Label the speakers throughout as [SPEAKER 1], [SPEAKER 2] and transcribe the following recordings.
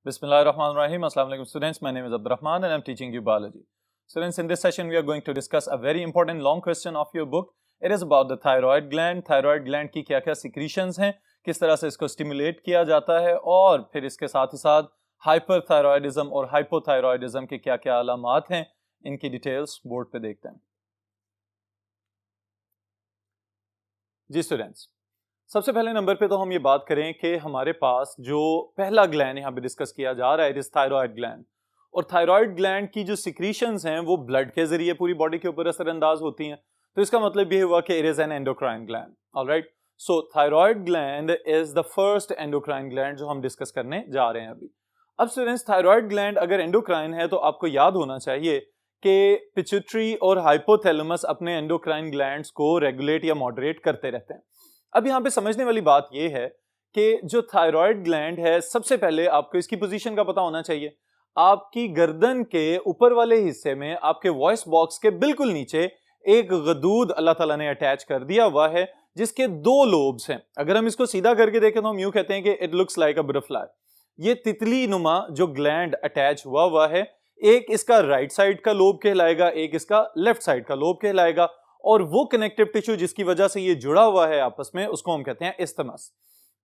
[SPEAKER 1] Bismillahirrahmanirrahim. Assalamu alaikum students. My name is Abdurrahman and I'm teaching you biology. Students, in this session we are going to discuss a very important long question of your book. It is about the thyroid gland. Thyroid gland की क्या क्या secretions हैं, किस तरह से इसको stimulate किया जाता है और फिर इसके साथ ही साथ hyperthyroidism और hypothyroidism के क्या क्या अलामात हैं, इनकी डिटेल्स बोर्ड पे देखते हैं। जी स्टूडेंट्स, सबसे पहले नंबर पे तो हम ये बात करें कि हमारे पास जो पहला ग्लैंड यहाँ पे डिस्कस किया जा रहा है इट इज थायराइड ग्लैंड, और थायराइड ग्लैंड की जो सिक्रीशंस हैं वो ब्लड के जरिए पूरी बॉडी के ऊपर असरअंदाज होती हैं। तो इसका मतलब ये हुआ कि it is an endocrine gland. Alright, so thyroid gland is the first endocrine gland जो हम डिस्कस करने जा रहे हैं अभी। अब स्टूडेंट्स, थायराइड ग्लैंड अगर एंडोक्राइन है तो आपको याद होना चाहिए कि पिट्यूटरी और हाइपोथैलेमस अपने एंडोक्राइन ग्लैंड्स को रेगुलेट या मॉडरेट करते रहते हैं। अब यहाँ पे समझने वाली बात यह है कि जो थायराइड ग्लैंड है, सबसे पहले आपको इसकी पोजीशन का पता होना चाहिए। आपकी गर्दन के ऊपर वाले हिस्से में आपके वॉइस बॉक्स के बिल्कुल नीचे एक गदूद अल्लाह ताला ने अटैच कर दिया हुआ है जिसके दो लोब्स हैं। अगर हम इसको सीधा करके देखें तो हम यूं कहते हैं कि it looks like a butterfly. ये तितली नुमा जो ग्लैंड अटैच हुआ है, एक इसका राइट साइड का लोब कहलाएगा, एक इसका लेफ्ट साइड का लोब कहलाएगा, और वो कनेक्टिव टिश्यू जिसकी वजह से ये जुड़ा हुआ है आपस में उसको हम कहते हैं इस्थमस।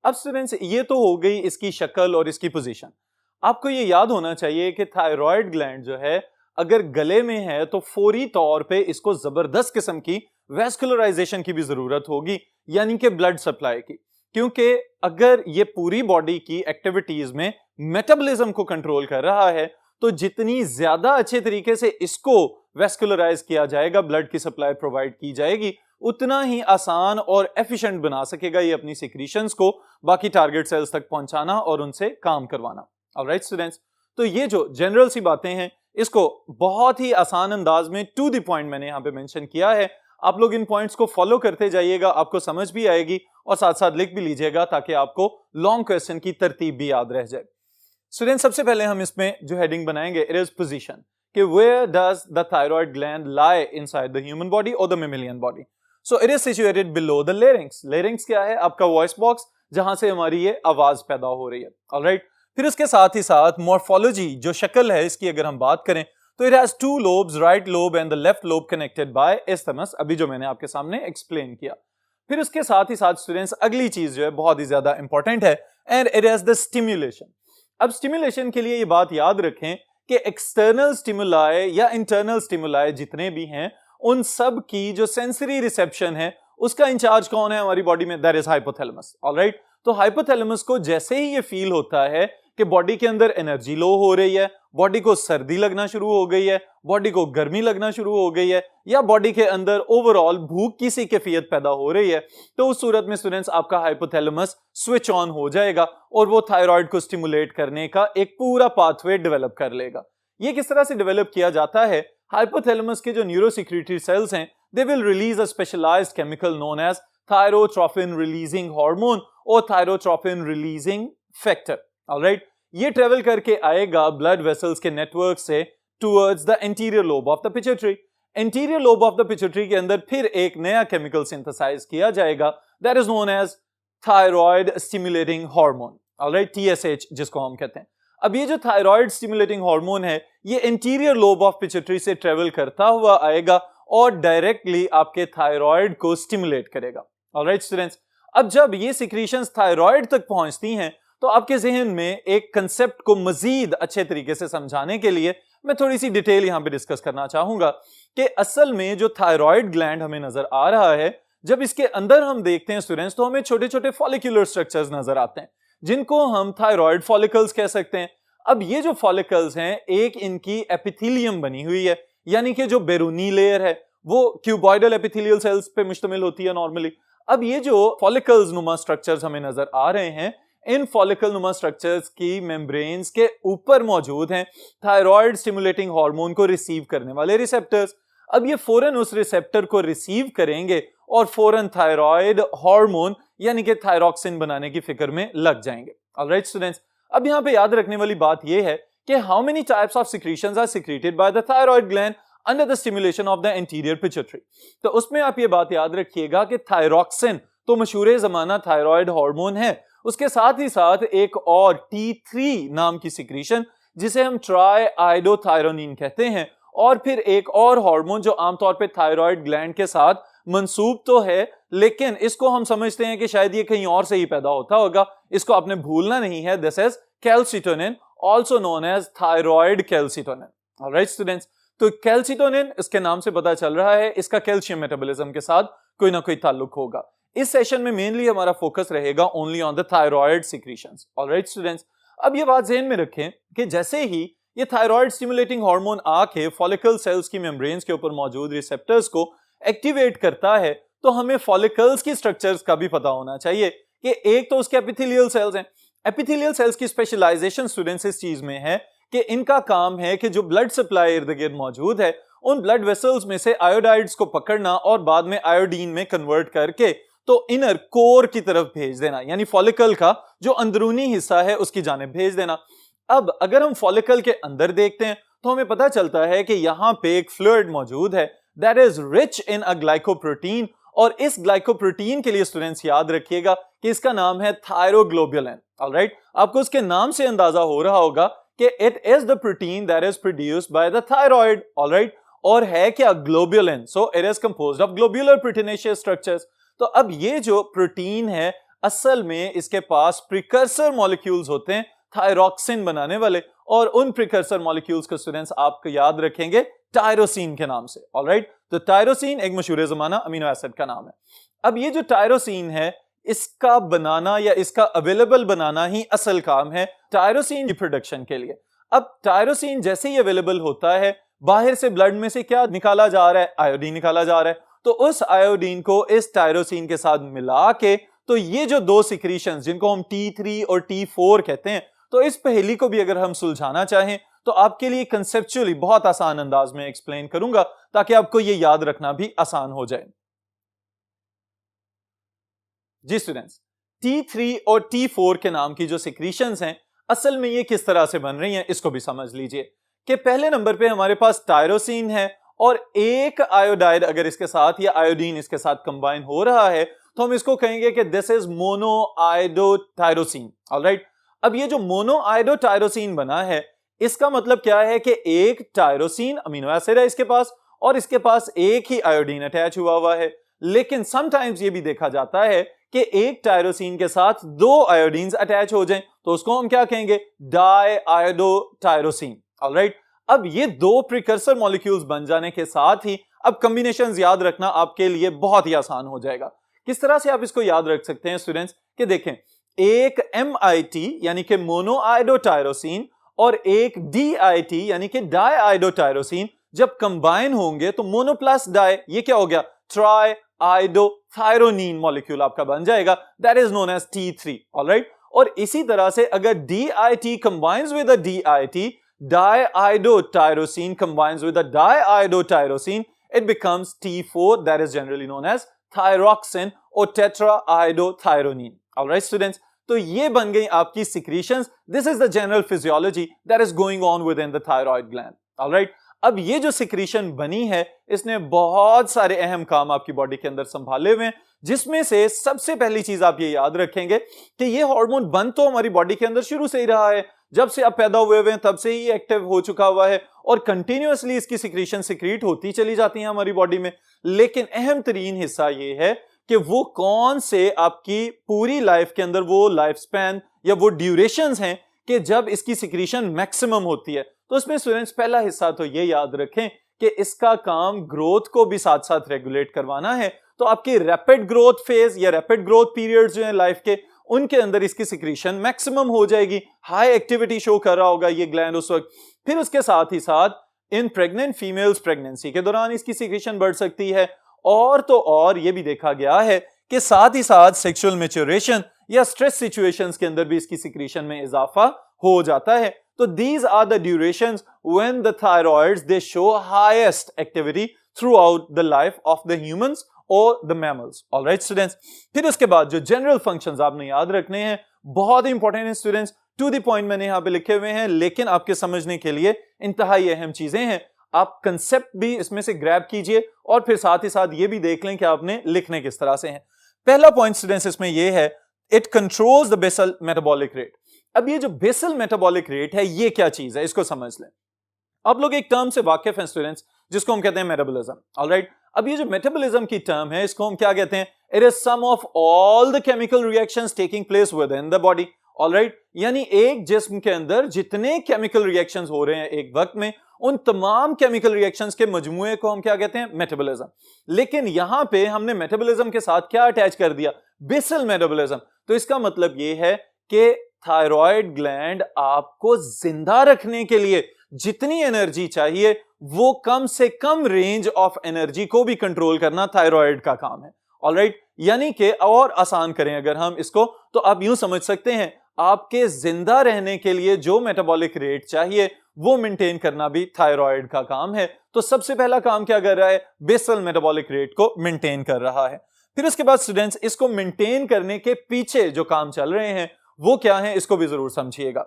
[SPEAKER 1] अब स्टूडेंट्स, ये तो हो गई इसकी शक्ल और इसकी पोजीशन। आपको ये याद होना चाहिए कि थायराइड ग्लैंड जो है अगर गले में है तो फौरी तौर पे इसको जबरदस्त किस्म की वैस्कुलराइजेशन की भी जरूरत होगी, यानी कि ब्लड सप्लाई की, क्योंकि अगर ये पूरी बॉडी की एक्टिविटीज में मेटाबॉलिज्म को कंट्रोल कर रहा है तो जितनी ज्यादा अच्छे तरीके से इसको वेस्कुलराइज किया जाएगा, ब्लड की सप्लाई प्रोवाइड की जाएगी, उतना ही आसान और एफिशिएंट बना सकेगा ये अपनी सिक्रीशंस को बाकी टारगेट सेल्स तक पहुंचाना और उनसे काम करवाना। ऑलराइट स्टूडेंट्स, तो ये जो जनरल सी बातें हैं इसको बहुत ही आसान अंदाज में टू द पॉइंट मैंने यहाँ पे मेंशन किया है। आप लोग इन पॉइंट्स को फॉलो करते जाइएगा, आपको समझ भी आएगी और साथ साथ लिख भी लीजिएगा ताकि आपको लॉन्ग क्वेश्चन की तरतीब भी याद रह जाए। स्टूडेंट, सबसे पहले हम इसमें जो हेडिंग बनाएंगे इट इज पोजीशन, कि where does the thyroid gland lie inside the human body or the mammalian body? So it is situated below the larynx. Larynx क्या है? आपका वॉइस बॉक्स जहां से हमारी ये आवाज पैदा हो रही है। ऑलराइट, फिर उसके साथ ही साथ मॉर्फोलॉजी जो शक्ल है इसकी अगर हम बात करें तो it has two lobes, right lobe and the left lobe connected by isthmus, अभी जो मैंने आपके सामने एक्सप्लेन किया। फिर उसके साथ ही साथ स्टूडेंट्स अगली चीज जो है बहुत ही ज्यादा इंपॉर्टेंट है and it has the stimulation. अब स्टिम्युलेशन के लिए ये बात याद रखें कि एक्सटर्नल स्टिमुलाई या इंटरनल स्टिमुलाई जितने भी हैं उन सब की जो सेंसरी रिसेप्शन है उसका इंचार्ज कौन है हमारी बॉडी में? That is hypothalamus. ऑलराइट, तो हाइपोथैलेमस को जैसे ही ये फील होता है कि बॉडी के अंदर एनर्जी लो हो रही है, बॉडी को सर्दी लगना शुरू हो गई है, बॉडी को गर्मी लगना शुरू हो गई है, या बॉडी के अंदर ओवरऑल भूख की सी कैफियत पैदा हो रही है, तो उस सूरत में स्टूडेंट्स आपका हाइपोथैलेमस स्विच ऑन हो जाएगा और वो थायराइड को स्टिमुलेट करने का एक पूरा पाथवे डेवलप कर लेगा। ये किस तरह से डेवलप किया जाता है? हाइपोथैलेमस के जो न्यूरोसिक्रीटरी सेल्स हैं they will release a specialised chemical known as thyrotropin releasing hormone और थायरोट्रोपिन रिलीजिंग फैक्टर। ऑलराइट, ये ट्रेवल करके आएगा ब्लड वेसल्स के नेटवर्क से towards the anterior lobe of the pituitary. Anterior lobe of the pituitary के अंदर फिर एक नया केमिकल सिंथेसाइज किया जाएगा that is known as thyroid stimulating hormone. Alright, TSH जिसको हम कहते हैं। अब ये जो थायराइड स्टिमुलेटिंग हार्मोन है ये एंटीरियर लोब ऑफ पिट्यूटरी से ट्रेवल करता हुआ आएगा और डायरेक्टली आपके थायराइड को स्टिमुलेट करेगा। ऑलराइट स्टूडेंट्स, अब जब ये सिक्रीशंस थायराइड तक पहुंचती हैं तो आपके जहन में एक कंसेप्ट को मजीद अच्छे तरीके से समझाने के लिए मैं थोड़ी सी डिटेल यहां पे डिस्कस करना चाहूंगा कि असल में जो थायराइड ग्लैंड हमें नजर आ रहा है, जब इसके अंदर हम देखते हैं स्टूडेंट्स तो हमें छोटे छोटे फॉलिकुलर स्ट्रक्चर्स नजर आते हैं जिनको हम थायराइड फॉलिकल्स कह सकते हैं। अब ये जो फॉलिकल्स हैं एक इनकी एपिथेलियम बनी हुई है, यानी कि जो बैरूनी लेयर है वो क्यूबॉइडल एपिथेलियल सेल्स पे मुश्तमिल होती है नॉर्मली। अब ये जो फॉलिकल्स नुमा स्ट्रक्चर्स हमें नजर आ रहे हैं, इन फॉलिकल नुमा स्ट्रक्चर्स की मेम्ब्रेन्स के ऊपर मौजूद हैं थायराइड स्टिमुलेटिंग हार्मोन को रिसीव करने वाले रिसेप्टर्स। अब ये फौरन उस रिसेप्टर को रिसीव करेंगे और फौरन थायराइड हार्मोन यानी कि थायरॉक्सिन बनाने की फिक्र में लग जाएंगे। ऑलराइट स्टूडेंट्स, अब यहाँ पे याद रखने वाली बात यह है कि how many types of secretions are secreted by the thyroid gland under the stimulation of the anterior pituitary. तो उसमें आप ये बात याद रखिएगा कि थायरॉक्सिन तो मशहूर जमाना थायराइड हार्मोन है, उसके साथ ही साथ एक और T3 नाम की सिक्रीशन जिसे हम ट्राईआइडोथायरोनिन कहते हैं, और फिर एक और हार्मोन जो आमतौर पे थायराइड ग्लैंड के साथ मंसूब तो है, लेकिन इसको हम समझते हैं कि शायद ये कहीं और से ही पैदा होता होगा, इसको आपने भूलना नहीं है। This is calcitonin, also known as thyroid calcitonin. Alright students, तो कैल्सिटोनिन इसके नाम से पता चल रहा है इसका कैल्शियम मेटाबॉलिज्म के साथ कोई ना कोई ताल्लुक होगा। इस सेशन में मेनली हमारा फोकस रहेगा only on the thyroid secretions. Alright students, अब ये बात ध्यान में रखें कि जैसे ही ये थायराइड स्टिमुलेटिंग हार्मोन आके फॉलिकल सेल्स की मेम्ब्रेन्स के ऊपर मौजूद रिसेप्टर्स को एक्टिवेट करता है, तो हमें फॉलिकल्स की स्ट्रक्चर्स का भी पता होना चाहिए कि एक तो उसके एपिथेलियल सेल्स हैं। एपिथेलियल सेल्स की स्पेशलाइजेशन स्टूडेंट्स इस चीज में है कि इनका काम है कि जो ब्लड सप्लाई इर्द गिर्द मौजूद है उन ब्लड वेसल्स में से आयोडाइड्स को पकड़ना और बाद में आयोडीन में कन्वर्ट करके तो इनर कोर की तरफ भेज देना, यानी फॉलिकल का जो अंदरूनी हिस्सा है उसकी जानिब भेज देना। अब अगर हम फॉलिकल के अंदर देखते हैं तो हमें पता चलता है कि यहां पे एक फ्लूइड मौजूद है that is rich in a glycoprotein, और इस ग्लाइकोप्रोटीन के लिए स्टूडेंट्स याद रखिएगा कि इसका नाम है थायरोग्लोबुलिन। ऑलराइट, आपको उसके नाम से अंदाजा हो रहा होगा कि it is the protein that is produced by the thyroid. Alright, और है क्या? Globulin. So it is composed of globular proteinaceous structures. तो अब ये जो प्रोटीन है असल में इसके पास प्रिकर्सर मॉलिक्यूल्स होते हैं थायरॉक्सिन बनाने वाले, और उन प्रिकर्सर मॉलिक्यूल्स को स्टूडेंट्स आपको याद रखेंगे टायरोसिन के नाम से। ऑलराइट, तो टायरोसिन एक मशहूर जमाना अमीनो एसिड का नाम है। अब ये जो टायरोसिन है इसका बनाना या इसका अवेलेबल बनाना ही असल काम है टायरोसिन की प्रोडक्शन के लिए। अब टायरोसिन जैसे ही अवेलेबल होता है, बाहर से ब्लड में से क्या निकाला जा रहा है? आयोडीन निकाला जा रहा है। तो उस आयोडीन को इस टायरोसिन के साथ मिला के तो ये जो दो सिक्रीशंस जिनको हम T3 और T4 कहते हैं, तो इस पहेली को भी अगर हम सुलझाना चाहें तो आपके लिए कंसेप्चुअली बहुत आसान अंदाज में एक्सप्लेन करूंगा ताकि आपको ये याद रखना भी आसान हो जाए। जी स्टूडेंट्स, T3 और T4 के नाम की जो सिक्रीशंस हैं असल में ये किस तरह से बन रही हैं इसको भी समझ लीजिए कि पहले नंबर पे हमारे पास टायरोसिन है और एक आयोडाइड अगर इसके साथ या आयोडीन इसके साथ कंबाइन हो रहा है तो हम इसको कहेंगे कि दिस इज मोनोआयोडोटायरोसिन। ऑलराइट, अब ये जो मोनोआयोडोटायरोसिन बना है इसका मतलब क्या है कि एक टायरोसिन अमीनो एसिड है इसके पास और इसके पास एक ही आयोडीन अटैच हुआ है। लेकिन समटाइम्स ये भी देखा जाता है कि एक टायरोसिन के साथ दो आयोडीन्स अटैच हो जाएं तो उसको हम क्या कहेंगे? डाईआयोडोटायरोसिन। ऑलराइट, अब ये दो प्रिकर्सर मॉलिक्यूल्स बन जाने के साथ ही अब कॉम्बिनेशंस याद रखना आपके लिए बहुत ही आसान हो जाएगा। किस तरह से आप इसको याद रख सकते हैं स्टूडेंट्स कि देखें, एक MIT यानी कि मोनोआयोडोटायरोसिन और एक DIT यानी कि डाईआयोडोटायरोसिन जब कंबाइन होंगे तो मोनो प्लस डाई ये क्या हो गया? ट्राईआयोडोथायरोनिन मॉलिक्यूल आपका बन जाएगा, that is known as T3। Alright, और इसी तरह से अगर DIT combines with a DIT, diiodotyrosine combines with a diiodotyrosine, it becomes T4, that is generally known as thyroxine or tetraiodothyronine. Alright students, तो ये बन गई आपकी secretions. This is the general physiology that is going on within the thyroid gland. Alright, अब ये जो secretion बनी है इसने बहुत सारे अहम काम आपकी बॉडी के अंदर संभाले हुए हैं, जिसमें से सबसे पहली चीज आप ये याद रखेंगे कि ये हार्मोन बन तो हमारी बॉडी के अंदर शुरू से ही रहा है, जब से आप पैदा हुए हैं तब से ही एक्टिव हो चुका हुआ है और कंटिन्यूअसली इसकी सिक्रीशन सिक्रीट होती चली जाती है हमारी बॉडी में। लेकिन अहम तरीन हिस्सा ये है कि वो कौन से आपकी पूरी लाइफ के अंदर वो लाइफ स्पैन या वो ड्यूरेशंस हैं कि जब इसकी सिक्रीशन मैक्सिमम होती है। तो उसमें स्टूडेंट्स पहला हिस्सा तो ये याद रखें कि इसका काम ग्रोथ को भी साथ साथ रेगुलेट करवाना है। तो आपकी रैपिड ग्रोथ फेज या रैपिड ग्रोथ पीरियड्स जो है लाइफ के, उनके अंदर इसकी सिक्रीशन मैक्सिमम हो जाएगी, हाई एक्टिविटी शो कर रहा होगा ये ग्लैंड उस वक्त। फिर उसके साथ ही साथ इन प्रेग्नेंट फीमेल्स प्रेगनेंसी के दौरान इसकी सिक्रीशन बढ़ सकती है, और तो और ये भी देखा गया है कि साथ ही साथ सेक्सुअल मैच्योरेशन या स्ट्रेस सिचुएशंस के अंदर भी इसकी सिक्रीशन में इजाफा हो जाता है। तो these are the durations when the thyroids they show highest activity throughout the life of the humans or the mammals. All right students, फिर उसके बाद जो जनरल फंक्शंस आपने याद रखने हैं बहुत ही इंपॉर्टेंट है स्टूडेंट्स, टू द पॉइंट मैंने यहाँ पे लिखे हुए हैं, लेकिन आपके समझने के लिए इंतहाई अहम चीजें हैं। आप कंसेप्ट भी इसमें से ग्रैब कीजिए और फिर साथ ही साथ ये भी देख लें कि आपने लिखने किस तरह से हैं। पहला पॉइंट स्टूडेंट्स इसमें यह है, it controls the basal metabolic rate. अब ये जो बेसल मेटाबॉलिक रेट है ये क्या चीज है, इसको समझ लें। आप लोग एक टर्म से वाकिफ हैं स्टूडेंट्स, जिसको हम कहते हैं मेटाबॉलिज्म। ऑलराइट, अब ये जो मेटाबॉलिज्म की टर्म है इसको हम क्या कहते हैं? It is sum of all the chemical reactions taking place within the body. Alright, यानी एक जिस्म के अंदर जितने केमिकल रिएक्शंस हो रहे हैं एक वक्त में, उन तमाम केमिकल रिएक्शंस के मजमूए को हम क्या कहते हैं? मेटाबॉलिज्म। लेकिन यहां पे हमने मेटाबॉलिज्म के साथ क्या अटैच कर दिया? Basal metabolism. तो इसका मतलब ये है कि थायराइड ग्लैंड आपको जिंदा रखने के लिए जितनी एनर्जी चाहिए वो कम से कम रेंज ऑफ एनर्जी को भी कंट्रोल करना थायराइड का काम है। ऑलराइट, यानी कि और आसान करें अगर हम इसको, तो आप यूं समझ सकते हैं आपके जिंदा रहने के लिए जो मेटाबॉलिक रेट चाहिए वो मेंटेन करना भी थायराइड का काम है। तो सबसे पहला काम क्या कर रहा है? बेसल मेटाबॉलिक रेट को मेंटेन कर रहा है। फिर उसके बाद स्टूडेंट्स, इसको मेंटेन करने के पीछे जो काम चल रहे हैं वो क्या है, इसको भी जरूर समझिएगा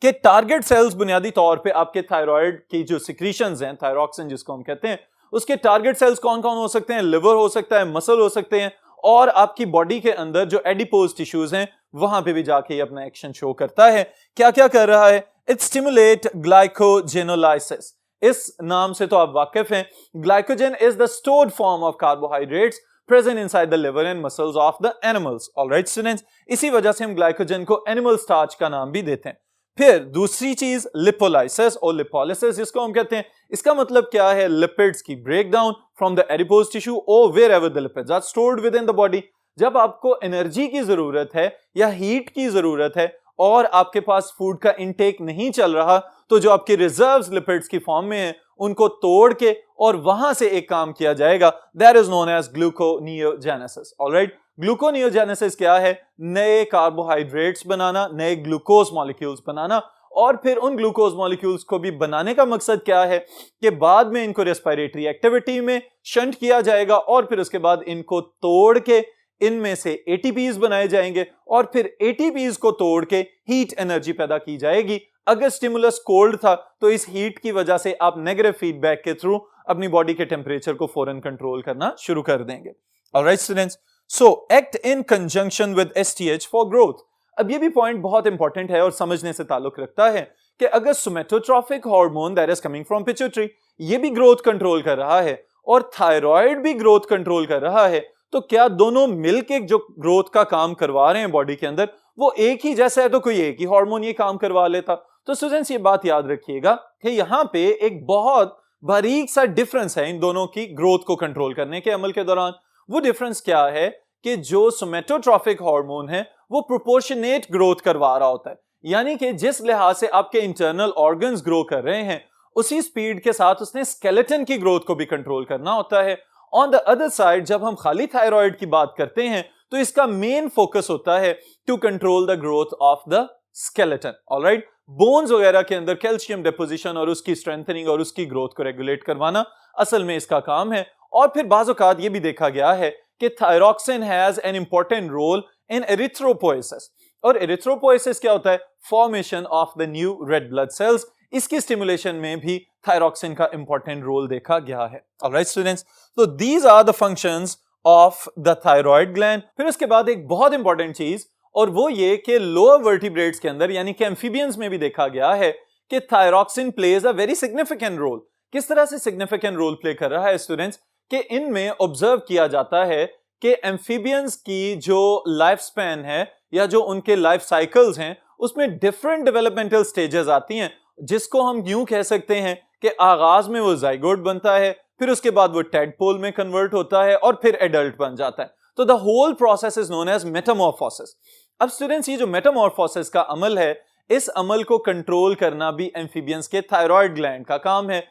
[SPEAKER 1] कि टारगेट सेल्स बुनियादी तौर पे आपके थायराइड की जो सिक्रीशंस हैं, थायरॉक्सिन जिसको हम कहते हैं, उसके टारगेट सेल्स कौन कौन हो सकते हैं? लिवर हो सकता है, मसल हो सकते हैं, और आपकी बॉडी के अंदर जो एडिपोज टिश्यूज हैं वहां पे भी जाके ये अपना एक्शन शो करता है। क्या क्या कर रहा है? It stimulate glycogenolysis. इस नाम से तो आप वाकिफ हैं। Glycogen is the stored form of carbohydrates present inside the liver and muscles of the animals. All right students, इसी वजह से हम ग्लाइकोजन को एनिमल स्टार्च का नाम भी देते हैं। फिर दूसरी चीज लिपोलाइसिस और लिपोलिसिस जिसको हम कहते हैं, इसका मतलब क्या है? लिपिड्स की breakdown from the adipose tissue और wherever the lipids are stored within the body. जब आपको एनर्जी की जरूरत है या हीट की जरूरत है और आपके पास फूड का इनटेक नहीं चल रहा, तो जो आपके रिजर्व्स लिपिड्स की फॉर्म में है उनको तोड़ के और वहां से एक काम किया जाएगा, that is known as gluconeogenesis. Alright, gluconeogenesis क्या है? नए कार्बोहाइड्रेट्स बनाना, नए ग्लूकोज मॉलिक्यूल्स बनाना, और फिर उन ग्लूकोज मॉलिक्यूल्स को भी बनाने का मकसद क्या है कि बाद में इनको रेस्पिरेटरी एक्टिविटी में शंट किया जाएगा और फिर उसके बाद इनको तोड़ के इनमें से एटीपीज बनाए जाएंगे और फिर एटीपीज को तोड़ के हीट एनर्जी पैदा की जाएगी। अगर स्टिमुलस कोल्ड था तो इस हीट की वजह से आप नेगेटिव फीडबैक के थ्रू अपनी बॉडी के टेम्परेचर को फौरन कंट्रोल करना शुरू कर देंगे। Alright students, so act in conjunction with STH for growth. अब ये भी पॉइंट बहुत इंपॉर्टेंट है और समझने से ताल्लुक रखता है कि अगर somatotrophic hormone that is coming from pituitary ये भी ग्रोथ कंट्रोल कर रहा है और थायराइड भी ग्रोथ कंट्रोल कर रहा है, तो क्या दोनों मिलकर जो ग्रोथ का काम करवा रहे हैं बॉडी के अंदर वो एक ही जैसा है? तो कोई एक ही हार्मोन ये काम करवा लेता। तो स्टूडेंट्स ये बात याद रखिएगा कि यहां पे एक बहुत बारीक सा डिफरेंस है इन दोनों की ग्रोथ को कंट्रोल करने के अमल के दौरान। वो डिफरेंस क्या है कि जो सोमेटोट्रोफिक हार्मोन है वो प्रोपोर्शनेट ग्रोथ करवा रहा होता है, यानी कि जिस लिहाज से आपके इंटरनल ऑर्गन्स ग्रो कर रहे हैं उसी स्पीड के साथ उसने स्केलेटन की ग्रोथ को भी कंट्रोल करना होता है। ऑन द अदर साइड जब हम खाली थायराइड की बात करते हैं तो इसका मेन फोकस होता है to control the growth of the skeleton. Alright, bones वगैरह के अंदर कैल्शियम डिपोजिशन और उसकी स्ट्रेंथनिंग और उसकी ग्रोथ को रेगुलेट करवाना असल में इसका काम है। और फिर बाज़ औक़ात ये भी देखा गया है कि thyroxine has an important role in erythropoiesis. और एरिथ्रोपोएसिस क्या होता है? Formation of the new red blood cells. इसकी स्टिमुलेशन में भी थायरॉक्सिन का इंपॉर्टेंट रोल देखा गया है। ऑलराइट स्टूडेंट्स, तो these are the functions of the thyroid gland. फिर उसके बाद एक बहुत इंपॉर्टेंट चीज और वो ये कि लोअर वर्टिब्रेट्स के अंदर यानी कि एम्फीबियंस में भी देखा गया है कि thyroxine plays a very significant role. किस तरह से सिग्निफिकेंट रोल प्ले कर रहा है स्टूडेंट्स? कि इनमें ऑब्जर्व किया जाता है कि एम्फीबियंस की जो लाइफ स्पैन है या जो उनके लाइफ साइकिल्स हैं उसमें डिफरेंट डेवलपमेंटल स्टेजेस आती हैं, जिसको हम यूं कह सकते हैं कि आगाज में वो जाइगोट बनता है, फिर उसके बाद वो टेडपोल में कन्वर्ट होता है और फिर एडल्ट बन जाता है। तो the whole process is known as metamorphosis. अब स्टूडेंट्स ये जो मेटामॉर्फोसिस का अमल है इस अमल को कंट्रोल करना भी एम्फीबियंस के थायराइड ग्लैंड का काम है।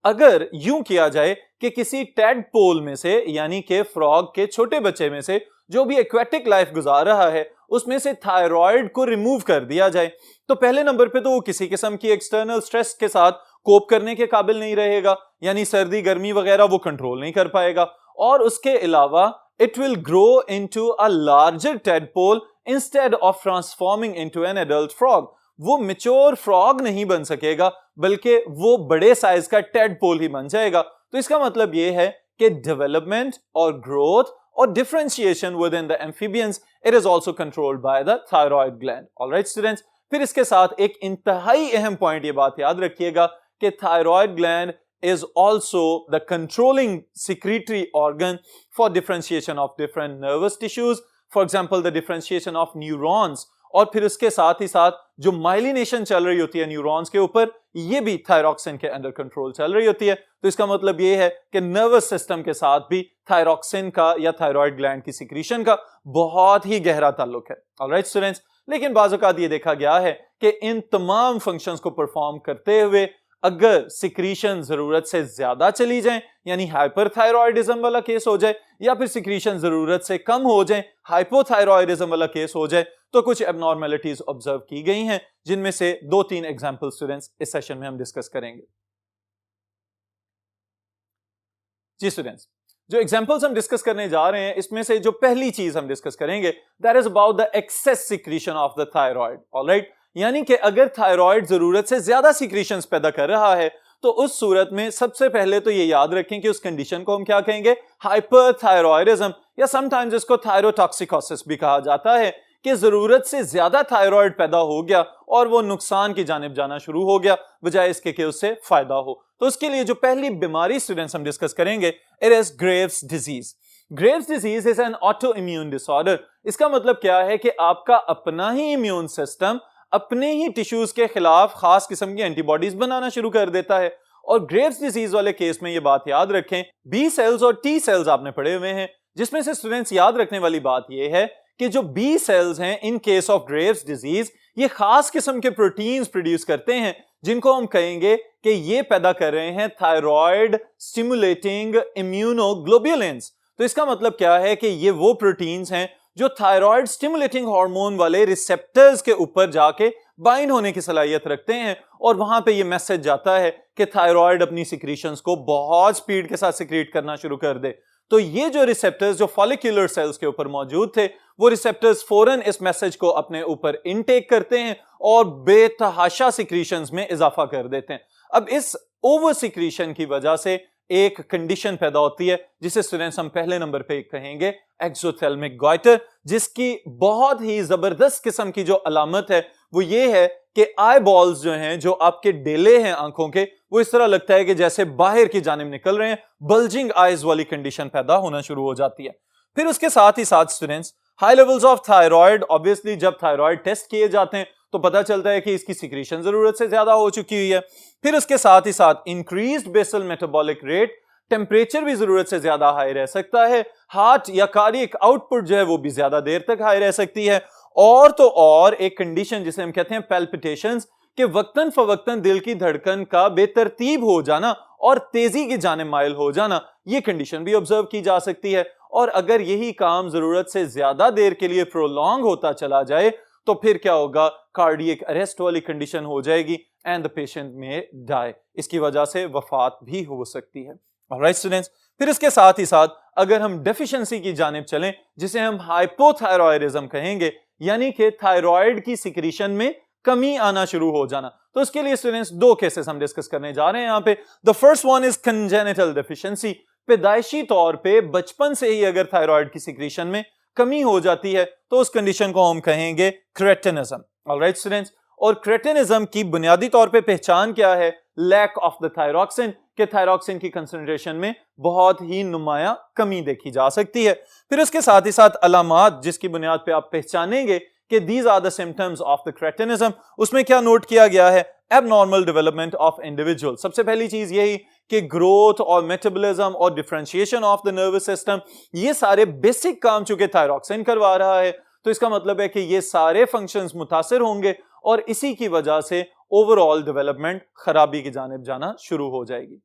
[SPEAKER 1] अगर यूं किया जाए कि किसी टेडपोल में से यानी कि फ्रॉग के छोटे बच्चे में से जो भी एक्वेटिक लाइफ गुजार रहा है उसमें से थायराइड को रिमूव कर दिया जाए, तो पहले नंबर पे तो वो किसी किस्म की एक्सटर्नल स्ट्रेस के साथ कोप करने के काबिल नहीं रहेगा, यानी सर्दी गर्मी वगैरह वो कंट्रोल नहीं कर पाएगा। और उसके अलावा it will grow into a larger tadpole instead of transforming into an adult frog. वो मैच्योर फ्रॉग नहीं बन सकेगा बल्कि वो बड़े साइज का टेडपोल ही बन जाएगा। तो इसका मतलब ये है कि डेवलपमेंट और ग्रोथ और differentiation within the amphibians, it is also controlled by the thyroid gland. Alright students, फिर इसके साथ एक इंतहाई अहम पॉइंट ये बात याद रखिएगा कि thyroid gland is also the controlling secretory organ for differentiation of different nervous tissues, for example the differentiation of neurons, और फिर उसके साथ ही साथ जो माइलिनेशन चल रही होती है न्यूरॉन्स के ऊपर, ये भी थायरॉक्सिन के अंडर कंट्रोल चल रही होती है। तो इसका मतलब ये है कि नर्वस सिस्टम के साथ भी थायरॉक्सिन का या थायराइड ग्लैंड की सिक्रीशन का बहुत ही गहरा ताल्लुक है। ऑलराइट स्टूडेंट्स, लेकिन बाज़ औक़ात ये देखा गया है कि इन तमाम फंक्शंस को परफॉर्म करते हुए अगर सिक्रीशन जरूरत से ज्यादा चली जाए यानी हाइपरथायरॉयडिज्म वाला केस हो जाए, या फिर सिक्रीशन जरूरत से कम हो जाए हाइपोथायरॉयडिज्म वाला केस हो जाए, तो कुछ एबनॉर्मेलिटीज ऑब्जर्व की गई हैं, जिनमें से 2-3 एग्जांपल स्टूडेंट्स इस सेशन में हम डिस्कस करेंगे। जी स्टूडेंट्स, जो एग्जांपल्स हम डिस्कस करने जा रहे हैं इसमें से जो पहली चीज हम डिस्कस करेंगे that is about the excess secretion of the thyroid. Alright, यानी कि अगर थायराइड जरूरत से ज्यादा सिक्रीशंस पैदा कर रहा है तो उस सूरत में सबसे पहले तो ये याद रखें कि उस कंडीशन को हम क्या कहेंगे, हाइपरथायरॉयडिज्म, या समटाइम्स इसको थायरोटॉक्सिकोसिस भी कहा जाता है कि जरूरत से ज्यादा थायराइड पैदा हो गया और वो नुकसान की जानिब जाना शुरू हो गया बजाय इसके कि उससे फायदा हो। तो उसके लिए जो पहली बीमारी स्टूडेंट्स हम डिस्कस करेंगे it is Graves disease. Graves disease is an auto immune disorder. इसका मतलब क्या है कि आपका अपना ही इम्यून सिस्टम अपने ही टिश्यूज के खिलाफ खास किस्म की एंटीबॉडीज बनाना शुरू कर देता है। और ग्रेव्स डिजीज वाले केस में ये बात याद रखें, बी सेल्स और टी सेल्स आपने पढ़े हुए हैं, जिसमें से स्टूडेंट्स याद रखने वाली बात यह है कि जो बी सेल्स हैं in case of Graves disease ये खास किस्म के प्रोटीन्स प्रोड्यूस करते हैं जिनको हम कहेंगे कि ये पैदा कर रहे हैं थायराइड स्टिमुलेटिंग इम्यूनोग्लोबुलिन्स। तो इसका मतलब क्या है कि ये वो प्रोटीन्स हैं जो थायराइड स्टिमुलेटिंग हार्मोन वाले रिसेप्टर्स के ऊपर जाके बाइंड होने की सलाहियत रखते हैं और वहां पे ये मैसेज जाता है कि थायराइड अपनी सिक्रीशंस को बहुत स्पीड के साथ सिक्रीट करना शुरू कर दे। तो ये जो रिसेप्टर्स जो फॉलिक्यूलर सेल्स के ऊपर मौजूद थे वो रिसेप्टर्स फौरन इस मैसेज को अपने ऊपर इनटेक करते हैं और बेतहाशा सिक्रीशंस में इजाफा कर देते हैं। अब इस ओवर सिक्रीशन की वजह से एक कंडीशन पैदा होती है जिसे स्टूडेंट्स हम पहले नंबर पे कहेंगे एक्सोथेल्मिक गॉइटर, जिसकी बहुत ही जबरदस्त किस्म की जो अलामत है वो ये है कि आई बॉल्स जो हैं, जो आपके डेले हैं आंखों के, वो इस तरह लगता है कि जैसे बाहर की जानिब निकल रहे हैं, बल्जिंग आईज वाली कंडीशन पैदा होना शुरू हो जाती है। फिर उसके साथ ही साथ students high levels of thyroid, obviously जब थायराइड टेस्ट किए जाते हैं तो पता चलता है कि इसकी सिक्रीशन जरूरत से ज्यादा हो चुकी हुई है। फिर उसके साथ ही साथ increased basal metabolic rate, temperature भी जरूरत से ज्यादा हाई रह सकता है, हार्ट या कार्डियक आउटपुट जो है वो भी ज्यादा देर तक हाई रह सकती है, और तो और एक कंडीशन जिसे हम कहते हैं पैल्पिटेशंस, कि वक्तन फवक्तन दिल की धड़कन का बेतरतीब हो जाना और तेजी की जाने माइल हो जाना, ये कंडीशन भी ऑब्जर्व की जा सकती है। और अगर यही काम जरूरत से ज्यादा देर के लिए प्रोलॉन्ग होता चला जाए तो फिर क्या होगा, कार्डियक अरेस्ट वाली कंडीशन हो जाएगी एंड द पेशेंट में डाई, इसकी वजह से वफात भी हो सकती है। ऑलराइट स्टूडेंट्स, फिर इसके साथ ही साथ अगर हम डेफिशिएंसी की जानिब चलें जिसे हम हाइपोथायरॉयडिज्म कहेंगे, यानी कि थायराइड की सिक्रीशन में कमी आना शुरू हो जाना, तो इसके लिए स्टूडेंट्स 2 केसेस हम डिस्कस करने जा रहे हैं यहाँ पे। The first one is congenital deficiency. पैदाइशी तौर पे बचपन से ही अगर थायराइड की सिक्रीशन में कमी हो जाती है तो उस कंडीशन को हम कहेंगे क्रेटिनिज्म। ऑलराइट स्टूडेंट्स, और क्रेटिनिज्म की बुनियादी तौर पे पहचान क्या है, लैक ऑफ द थायरॉक्सिन, के थायरॉक्सिन की कंसंट्रेशन में बहुत ही नुमाया कमी देखी जा सकती है। फिर उसके साथ ही साथ अलामात जिसकी बुनियाद पे आप पहचानेंगे कि these are the symptoms of the cretinism, उसमें क्या नोट किया गया है, एबनॉर्मल डेवलपमेंट ऑफ इंडिविजुअल। सबसे पहली चीज यही कि ग्रोथ और मेटाबॉलिज्म और differentiation of the nervous system, ये सारे बेसिक काम चूंकि थायरॉक्सिन करवा रहा है तो इसका मतलब है कि ये सारे फंक्शंस मुतासिर होंगे और इसी की वजह से ओवरऑल डेवलपमेंट खराबी की जानिब जाना शुरू हो जाएगी।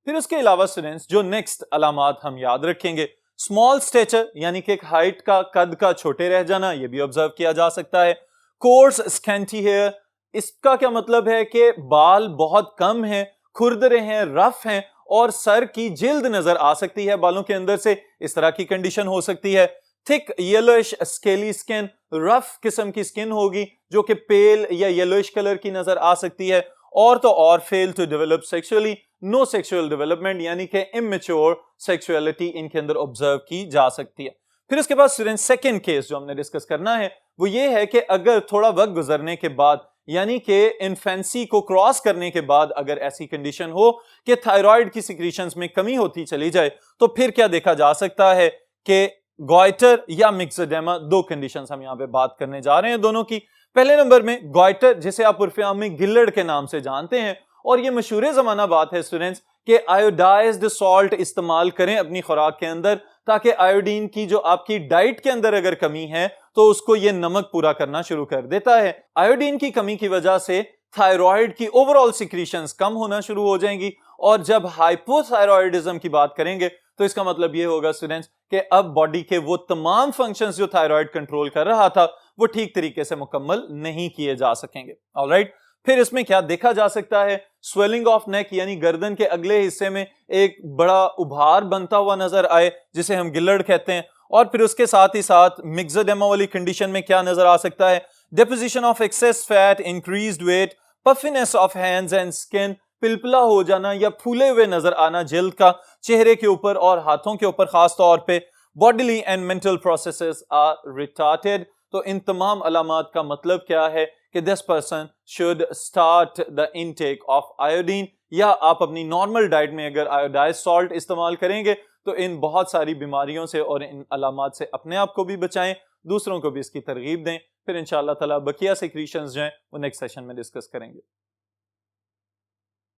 [SPEAKER 1] फिर उसके अलावा स्टूडेंट्स जो नेक्स्ट अलामात हम याद रखेंगे, स्मॉल स्टेचर यानी कि हाइट का, कद का छोटे रह जाना, ये भी ऑब्जर्व किया जा सकता है। कोर्स स्कैंटी हेयर, इसका क्या मतलब है कि बाल बहुत कम हैं, खुरदरे हैं, रफ हैं और सर की जिल्द नजर आ सकती है बालों के अंदर से, इस तरह की कंडीशन हो सकती है। Thick yellowish scaly skin, rough किस्म की स्किन होगी जो कि पेल या येलोइश कलर की नजर आ सकती है। और तो और fail to develop sexually, no sexual development यानी कि इमेच्योर सेक्सुअलिटी इनके अंदर ऑब्जर्व की जा सकती है। फिर उसके बाद स्टूडेंट सेकंड केस जो हमने डिस्कस करना है वो ये है कि अगर थोड़ा वक्त गुजरने के बाद यानी कि इन्फेंसी को क्रॉस करने के बाद अगर ऐसी कंडीशन हो कि थायराइड की सिक्रीशंस में कमी होती चली जाए तो फिर क्या देखा जा सकता है कि गॉइटर या मिक्सोडेमा, दो कंडीशंस हम यहां पे बात करने जा रहे हैं दोनों की। पहले नंबर में गॉइटर जिसे आप उर्फे आम में गिल्लड़ के नाम से जानते हैं, और ये मशहूर जमाना बात है स्टूडेंट्स कि आयोडाइज्ड सॉल्ट इस्तेमाल करें अपनी खुराक के अंदर ताकि आयोडीन की जो आपकी डाइट के अंदर अगर कमी है तो उसको ये नमक पूरा करना शुरू कर देता है। आयोडीन की कमी की वजह से थायराइड की ओवरऑल सिक्रीशंस कम होना शुरू हो जाएंगी, और जब हाइपोथायरॉयडिज्म की बात करेंगे तो इसका मतलब ये होगा स्टूडेंट्स कि अब बॉडी के वो तमाम फंक्शंस जो थायराइड कंट्रोल कर रहा था वो ठीक तरीके से मुकम्मल नहीं किए जा सकेंगे। ऑलराइट, फिर इसमें क्या देखा जा सकता है, स्वेलिंग ऑफ नेक यानी गर्दन के अगले हिस्से में एक बड़ा उभार बनता हुआ नजर आए जिसे हम गिल्लड़ कहते हैं। और फिर उसके साथ ही साथ मिक्सोडेमा वाली कंडीशन में क्या नजर आ सकता है, deposition of excess fat, increased weight, puffiness of hands and skin, पिलपिला हो जाना या फूले हुए नजर आना जल्द का चेहरे के ऊपर और हाथों के ऊपर खास तौर पे, bodily and mental processes are retarded. तो इन तमाम अलामात का मतलब क्या है कि this person should start the intake of iodine, या आप अपनी नॉर्मल डाइट में अगर आयोडाइज्ड सॉल्ट इस्तेमाल करेंगे तो इन बहुत सारी बीमारियों से और इन अलामात से अपने आप को भी बचाएं, दूसरों को भी इसकी तरगीब दें। फिर इंशाअल्लाह ताला बकिया सिक्रीशंस जो हैं वो नेक्स्ट सेशन में डिस्कस करेंगे।